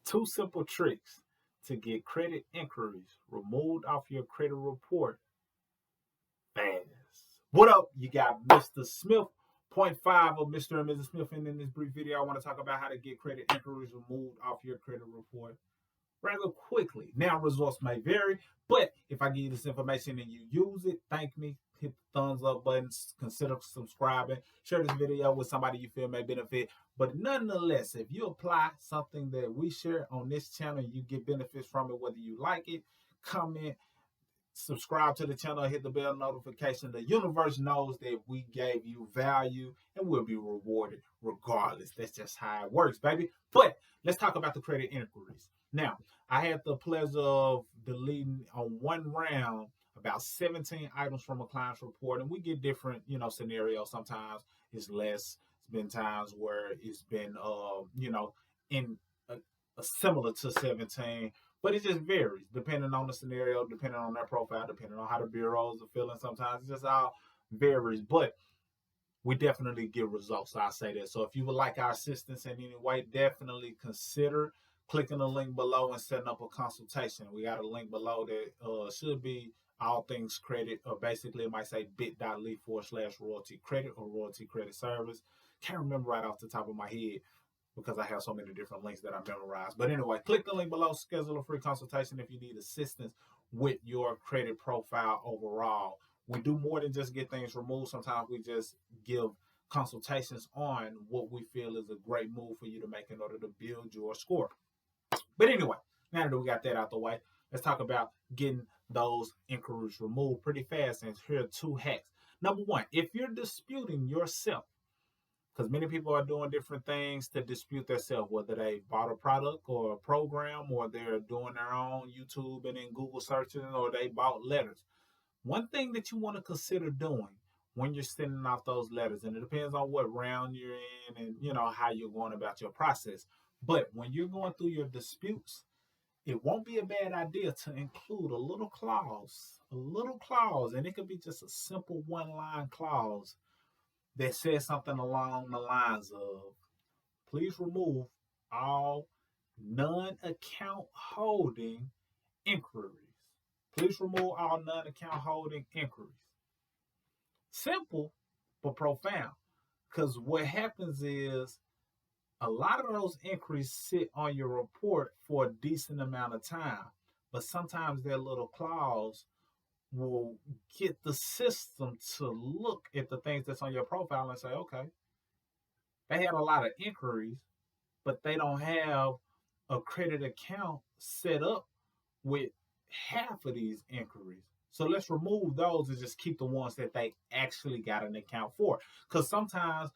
2 simple tricks to get credit inquiries removed off your credit report fast. What up? You got Mr. Smith, point 5 of Mr. and Mrs. Smith. And in this brief video, I want to talk about how to get credit inquiries removed off your credit report rather quickly. Now, results may vary, but if I give you this information and you use it, thank me. Hit the thumbs up button, consider subscribing, share this video with somebody you feel may benefit. But nonetheless, if you apply something that we share on this channel, you get benefits from it, whether you like it, comment, subscribe to the channel, hit the bell notification. The universe knows that we gave you value and we'll be rewarded regardless. That's just how it works, baby. But let's talk about the credit inquiries. Now, I had the pleasure of deleting on one round about 17 items from a client's report, and we get different, scenarios. Sometimes it's less. It's been times where it's been, in a similar to 17. But it just varies depending on the scenario, depending on their profile, depending on how the bureaus are feeling. Sometimes it just all varies. But we definitely get results. I say that. So if you would like our assistance in any way, definitely consider clicking the link below and setting up a consultation. We got a link below that should be all things credit, or basically it might say bit.ly/royalty credit or royalty credit service. Can't remember right off the top of my head, because I have so many different links that I memorized. But anyway, click the link below, schedule a free consultation if you need assistance with your credit profile overall. We do more than just get things removed. Sometimes we just give consultations on what we feel is a great move for you to make in order to build your score. But anyway, now that we got that out the way, let's talk about getting those inquiries removed pretty fast. And here are 2 hacks. Number 1, if you're disputing yourself, because many people are doing different things to dispute themselves, whether they bought a product or a program, or they're doing their own YouTube and then Google searching, or they bought letters. One thing that you want to consider doing when you're sending out those letters, and it depends on what round you're in and how you're going about your process. But when you're going through your disputes, it won't be a bad idea to include a little clause, and it could be just a simple 1-line clause that says something along the lines of, please remove all non-account holding inquiries. Please remove all non-account holding inquiries. Simple, but profound. Because what happens is a lot of those inquiries sit on your report for a decent amount of time. But sometimes that little clause will get the system to look at the things that's on your profile and say, okay, they had a lot of inquiries, but they don't have a credit account set up with half of these inquiries. So let's remove those and just keep the ones that they actually got an account for. Because sometimes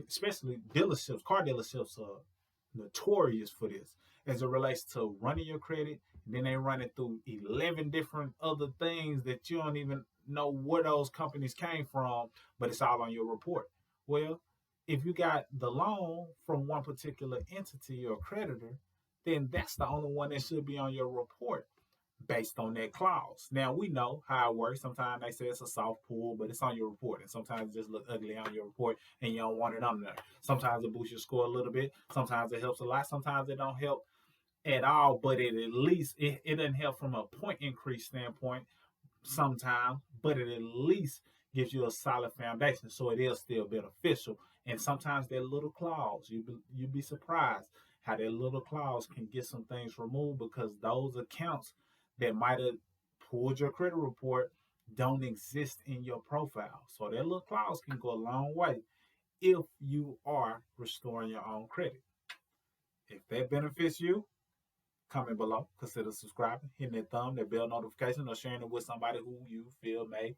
especially dealerships, car dealerships are notorious for this as it relates to running your credit. Then they run it through 11 different other things that you don't even know where those companies came from, but it's all on your report. Well, if you got the loan from one particular entity or creditor, then that's the only one that should be on your report based on that clause. Now, we know how it works. Sometimes they say it's a soft pull, but it's on your report. And sometimes it just looks ugly on your report and you don't want it on there. Sometimes it boosts your score a little bit. Sometimes it helps a lot. Sometimes it don't help at all, but it at least it doesn't help from a point increase standpoint sometimes, but it at least gives you a solid foundation, so it is still beneficial. And sometimes that little clause, you'd be surprised how that little clause can get some things removed, because those accounts that might have pulled your credit report don't exist in your profile. So that little clause can go a long way if you are restoring your own credit. If that benefits you, comment below, consider subscribing, hitting that thumb, that bell notification, or sharing it with somebody who you feel may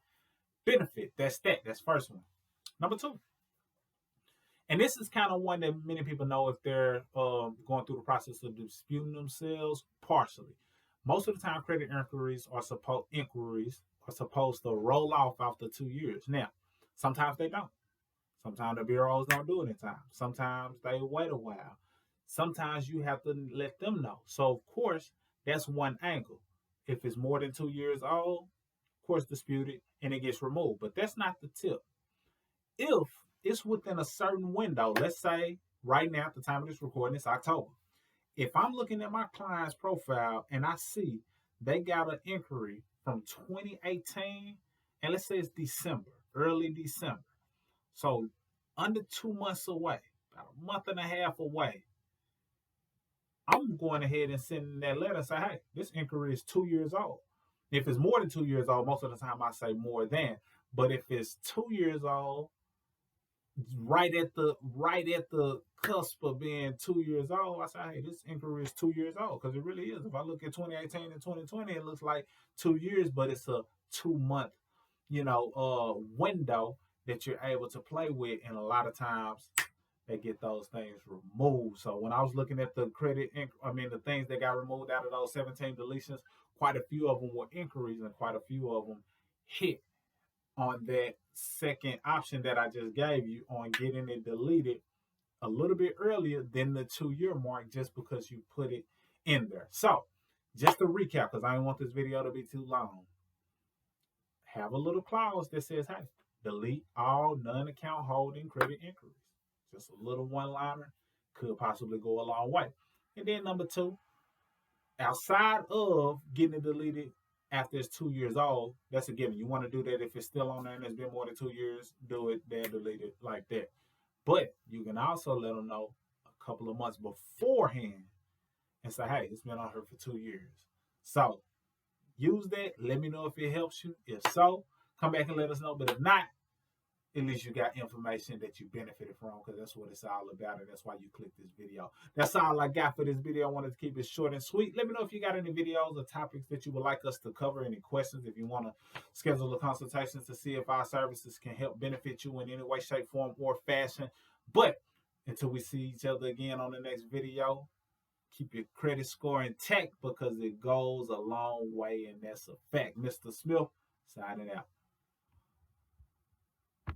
benefit. That's first one. Number 2, and this is kind of one that many people know if they're going through the process of disputing themselves partially. Most of the time, credit inquiries are supposed to roll off after 2 years. Now, sometimes they don't. Sometimes the bureaus don't do it in time. Sometimes they wait a while. Sometimes you have to let them know. So, of course, that's one angle. If it's more than 2 years old, of course, dispute it and it gets removed. But that's not the tip. If it's within a certain window, let's say right now at the time of this recording, it's October. If I'm looking at my client's profile and I see they got an inquiry from 2018, and let's say it's December, early December, so under 2 months away, about a month and a half away, I'm going ahead and sending that letter and say, hey, this inquiry is 2 years old. If it's more than 2 years old, most of the time I say more than. But if it's 2 years old, right at the cusp of being 2 years old, I say, hey, this inquiry is 2 years old, because it really is. If I look at 2018 and 2020, it looks like 2 years, but it's a 2 month, window that you're able to play with, and a lot of times they get those things removed. So when I was looking at the the things that got removed out of those 17 deletions, quite a few of them were inquiries, and quite a few of them hit on that second option that I just gave you on getting it deleted a little bit earlier than the 2 year mark, just because you put it in there. So just to recap, because I don't want this video to be too long, have a little clause that says, hey, delete all non-account holding credit inquiries. Just a little one-liner could possibly go a long way. And then number two, outside of getting it deleted after it's 2 years old, that's a given. You want to do that if it's still on there and it's been more than 2 years, do it, then delete it like that. But you can also let them know a couple of months beforehand and say, hey, it's been on here for 2 years. So use that. Let me know if it helps you. If so, come back and let us know. But if not, at least you got information that you benefited from, because that's what it's all about, and that's why you click this video. That's all I got for this video. I wanted to keep it short and sweet. Let me know if you got any videos or topics that you would like us to cover, any questions. If you want to schedule a consultation to see if our services can help benefit you in any way, shape, form, or fashion. But until we see each other again on the next video, keep your credit score intact, because it goes a long way, and that's a fact. Mr. Smith, signing out.